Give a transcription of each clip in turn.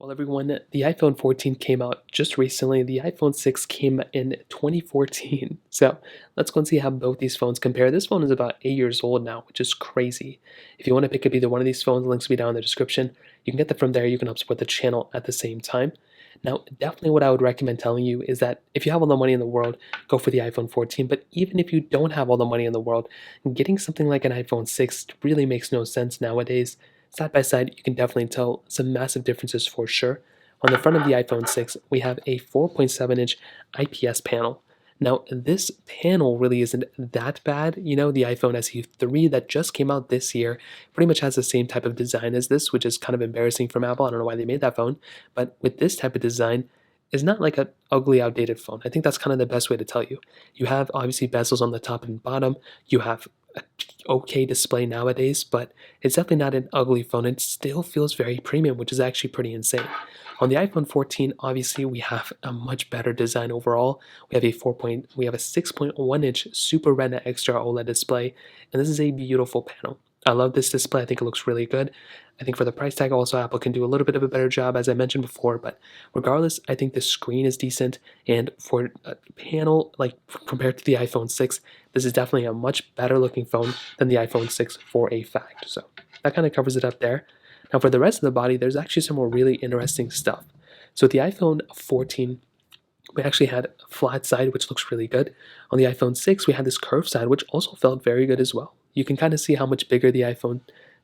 Well, everyone, the iPhone 14 came out just recently. The iPhone 6 came in 2014. So let's go and see how both these phones compare. This phone is about 8 years old now, which is crazy. If you want to pick up either one of these phones, links will be down in the description. You can get them from there. You can help support the channel at the same time. Now, definitely what I would recommend telling you is that if you have all the money in the world, go for the iPhone 14. But even if you don't have all the money in the world, getting something like an iPhone 6 really makes no sense nowadays. Side by side, you can definitely tell some massive differences for sure. On the front of the iPhone 6, we have a 4.7-inch IPS panel. Now, this panel really isn't that bad. You know, the iPhone SE 3 that just came out this year pretty much has the same type of design as this, which is kind of embarrassing from Apple. I don't know why they made that phone, but with this type of design, is not like an ugly, outdated phone. I think that's kind of the best way to tell you. You have obviously bezels on the top and bottom. You have a okay display nowadays, but it's definitely not an ugly phone. It still feels very premium, which is actually pretty insane. On the iPhone 14, obviously we have a much better design overall. We have a 6.1-inch Super Retina Extra OLED display, and this is a beautiful panel. I love this display. I think it looks really good. I think for the price tag, also Apple can do a little bit of a better job, as I mentioned before. But regardless, I think the screen is decent, and for a panel like compared to the iPhone 6, this is definitely a much better looking phone than the iPhone 6 for a fact. So that kind of covers it up there. Now for the rest of the body, there's actually some more really interesting stuff. So with the iPhone 14, we actually had a flat side, which looks really good. On the iPhone 6, we had this curved side, which also felt very good as well. You can kind of see how much bigger the iPhone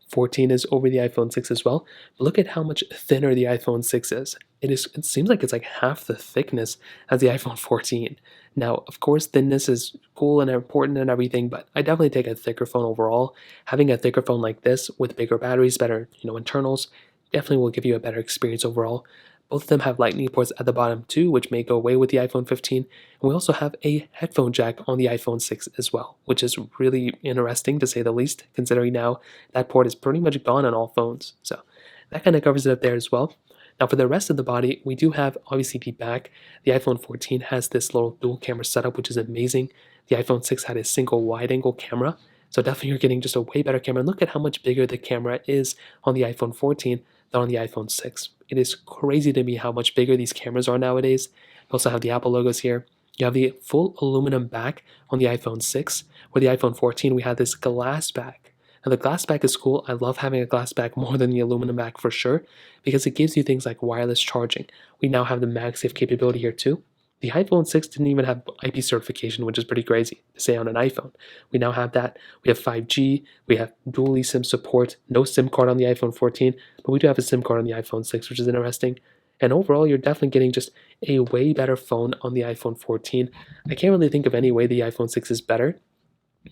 14 is over the iPhone 6 as well. But look at how much thinner the iPhone 6 is. It seems like it's like half the thickness as the iPhone 14. Now, of course, thinness is cool and important and everything, but I definitely take a thicker phone overall. Having a thicker phone like this with bigger batteries, better, internals, definitely will give you a better experience overall. Both of them have lightning ports at the bottom too, which may go away with the iPhone 15. And we also have a headphone jack on the iPhone 6 as well, which is really interesting to say the least, considering now that port is pretty much gone on all phones. So that kind of covers it up there as well. Now for the rest of the body, we do have obviously the back. The iPhone 14 has this little dual camera setup, which is amazing. The iPhone 6 had a single wide angle camera. So definitely you're getting just a way better camera. And look at how much bigger the camera is on the iPhone 14 than on the iPhone 6. It is crazy to me how much bigger these cameras are nowadays. You also have the Apple logos here. You have the full aluminum back on the iPhone 6. With the iPhone 14, we have this glass back. Now the glass back is cool. I love having a glass back more than the aluminum back for sure, because it gives you things like wireless charging. We now have the MagSafe capability here too. The iPhone 6 didn't even have IP certification, which is pretty crazy to say on an iPhone. We now have that. We have 5G. We have dual eSIM support. No SIM card on the iPhone 14, but we do have a SIM card on the iPhone 6, which is interesting. And overall, you're definitely getting just a way better phone on the iPhone 14. I can't really think of any way the iPhone 6 is better.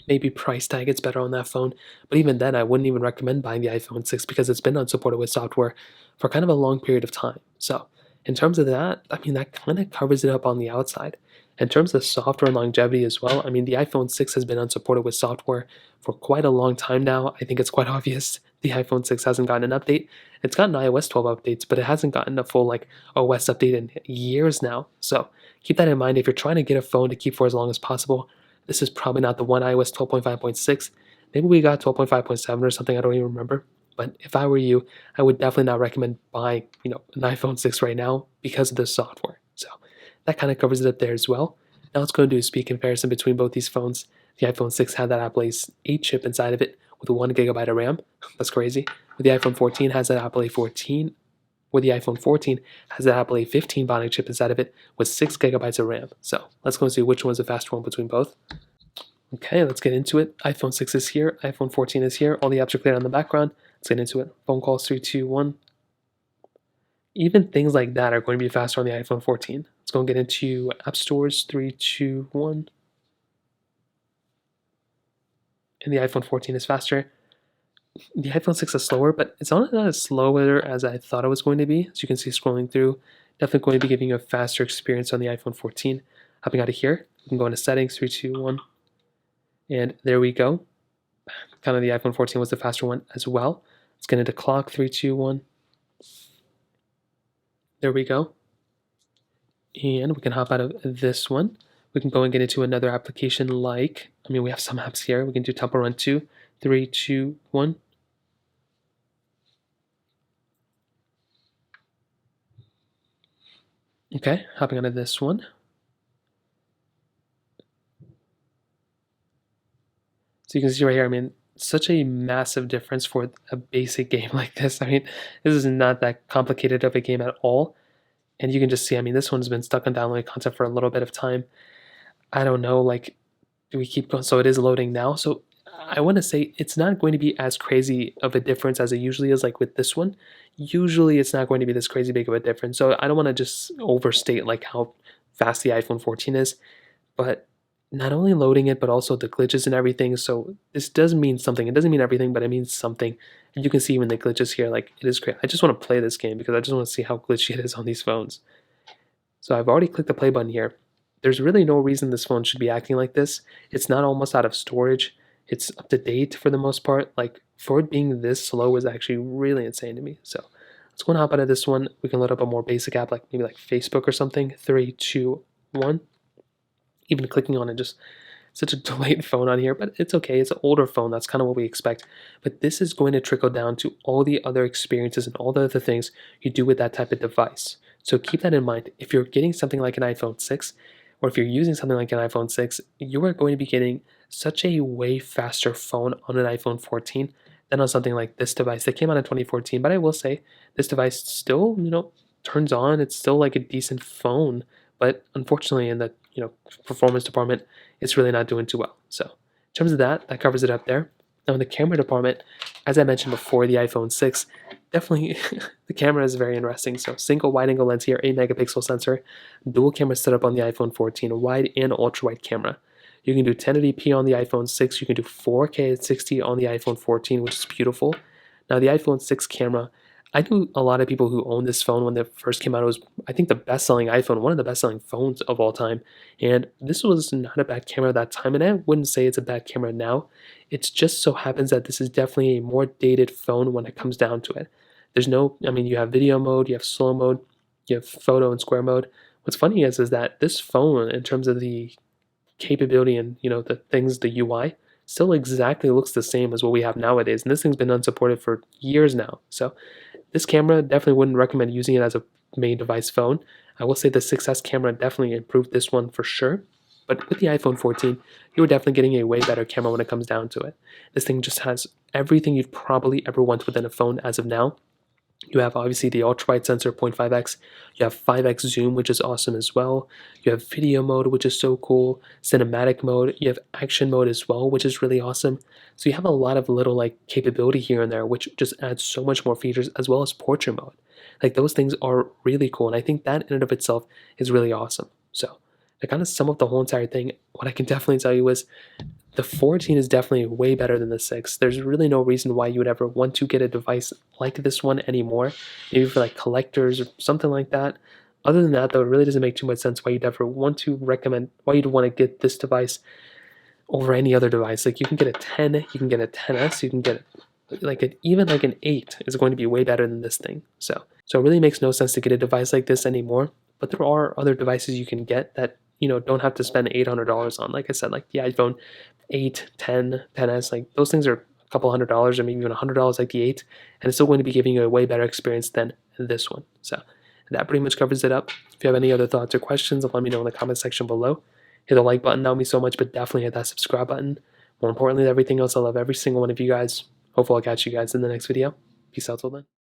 Maybe price tag it's better on that phone, but even then, I wouldn't even recommend buying the iPhone 6 because it's been unsupported with software for kind of a long period of time. So in terms of that, I mean, that kind of covers it up on the outside. In terms of software and longevity as well, I mean, the iPhone 6 has been unsupported with software for quite a long time now. I think it's quite obvious the iPhone 6 hasn't gotten an update. It's gotten iOS 12 updates, but it hasn't gotten a full like OS update in years now. So keep that in mind if you're trying to get a phone to keep for as long as possible. This is probably not the one. iOS 12.5.6. Maybe we got 12.5.7 or something. I don't even remember. But if I were you, I would definitely not recommend buying, an iPhone 6 right now because of the software. So that kind of covers it up there as well. Now let's go and do a speed comparison between both these phones. The iPhone 6 had that Apple A8 chip inside of it with 1 GB of RAM. That's crazy. With the iPhone 14 has that Apple A14. With the iPhone 14 has the Apple A15 Bionic chip inside of it with 6 GB of RAM. So let's go and see which one's the faster one between both. Okay, let's get into it. iPhone 6 is here. iPhone 14 is here. All the apps are clear on the background. Let's get into it. Phone calls 3, 2, 1. Even things like that are going to be faster on the iPhone 14. Let's go and get into app stores. 3, 2, 1. And the iPhone 14 is faster. The iPhone 6 is slower, but it's not as slower as I thought it was going to be. As you can see scrolling through, definitely going to be giving you a faster experience on the iPhone 14. Hopping out of here, we can go into settings, 3, 2, 1. And there we go. Kind of the iPhone 14 was the faster one as well. Let's get into clock, 3, 2, 1. There we go. And we can hop out of this one. We can go and get into another application like, we have some apps here. We can do Temple Run 2, 3, 2, 1. Okay, hopping onto this one. So you can see right here, I mean, such a massive difference for a basic game like this. I mean, this is not that complicated of a game at all. And you can just see, I mean, this one's been stuck on downloading content for a little bit of time. I don't know, like, do we keep going? So it is loading now. So I want to say it's not going to be as crazy of a difference as it usually is, like with this one. Usually it's not going to be this crazy big of a difference. So I don't want to just overstate like how fast the iPhone 14 is, but not only loading it, but also the glitches and everything. So this does mean something. It doesn't mean everything, but it means something. And you can see even the glitches here, like it is great. I just want to play this game because I just want to see how glitchy it is on these phones. So I've already clicked the play button here. There's really no reason this phone should be acting like this. It's not almost out of storage. It's up to date for the most part. Like for it being this slow is actually really insane to me. So let's go and hop out of this one. We can load up a more basic app like maybe like Facebook or something. 3, 2, 1. Even clicking on it, just such a delayed phone on here, but it's okay. It's an older phone. That's kind of what we expect. But this is going to trickle down to all the other experiences and all the other things you do with that type of device. So keep that in mind. If you're getting something like an iPhone 6, or if you're using something like an iPhone 6, you are going to be getting such a way faster phone on an iPhone 14 than on something like this device that came out in 2014. But I will say this device still, turns on. It's still like a decent phone, but unfortunately in the, performance department, it's really not doing too well. So in terms of that, that covers it up there. Now in the camera department, as I mentioned before, the iPhone 6, definitely the camera is very interesting. So single wide angle lens here, 8 megapixel sensor, dual camera setup on the iPhone 14, a wide and ultra wide camera. You can do 1080p on the iPhone 6, you can do 4K at 60 on the iPhone 14, which is beautiful. Now the iPhone 6 camera, I knew a lot of people who owned this phone when it first came out. It was, I think, the best-selling iPhone, one of the best-selling phones of all time. And this was not a bad camera at that time, and I wouldn't say it's a bad camera now. It just so happens that this is definitely a more dated phone when it comes down to it. There's no, I mean, you have video mode, you have slow mode, you have photo and square mode. What's funny is that this phone, in terms of the capability and the things, the UI, still exactly looks the same as what we have nowadays. And this thing's been unsupported for years now. So this camera, definitely wouldn't recommend using it as a main device phone. I will say the 6S camera definitely improved this one for sure. But with the iPhone 14, you're definitely getting a way better camera when it comes down to it. This thing just has everything you'd probably ever want within a phone as of now. You have obviously the ultra wide sensor 0.5x. You have 5x zoom, which is awesome as well. You have video mode, which is so cool. Cinematic mode. You have action mode as well, which is really awesome. So you have a lot of little like capability here and there, which just adds so much more features, as well as portrait mode. Like those things are really cool, and I think that in and of itself is really awesome. So to kind of sum up the whole entire thing, what I can definitely tell you is the 14 is definitely way better than the 6. There's really no reason why you would ever want to get a device like this one anymore, maybe for like collectors or something like that. Other than that, though, it really doesn't make too much sense why you'd ever want to recommend, why you'd want to get this device over any other device. Like you can get a 10, you can get a 10s, you can get like even like an 8 is going to be way better than this thing. So it really makes no sense to get a device like this anymore. But there are other devices you can get that don't have to spend $800 on. Like I said, like the iPhone 8, 10, 10s, like those things are a couple $100 or maybe even $100 like the 8, and it's still going to be giving you a way better experience than this one. So that pretty much covers it up. If you have any other thoughts or questions, let me know in the comment section below. Hit the like button, that would mean so much, but definitely hit that subscribe button. More importantly than everything else, I love every single one of you guys. Hopefully I'll catch you guys in the next video. Peace out till then.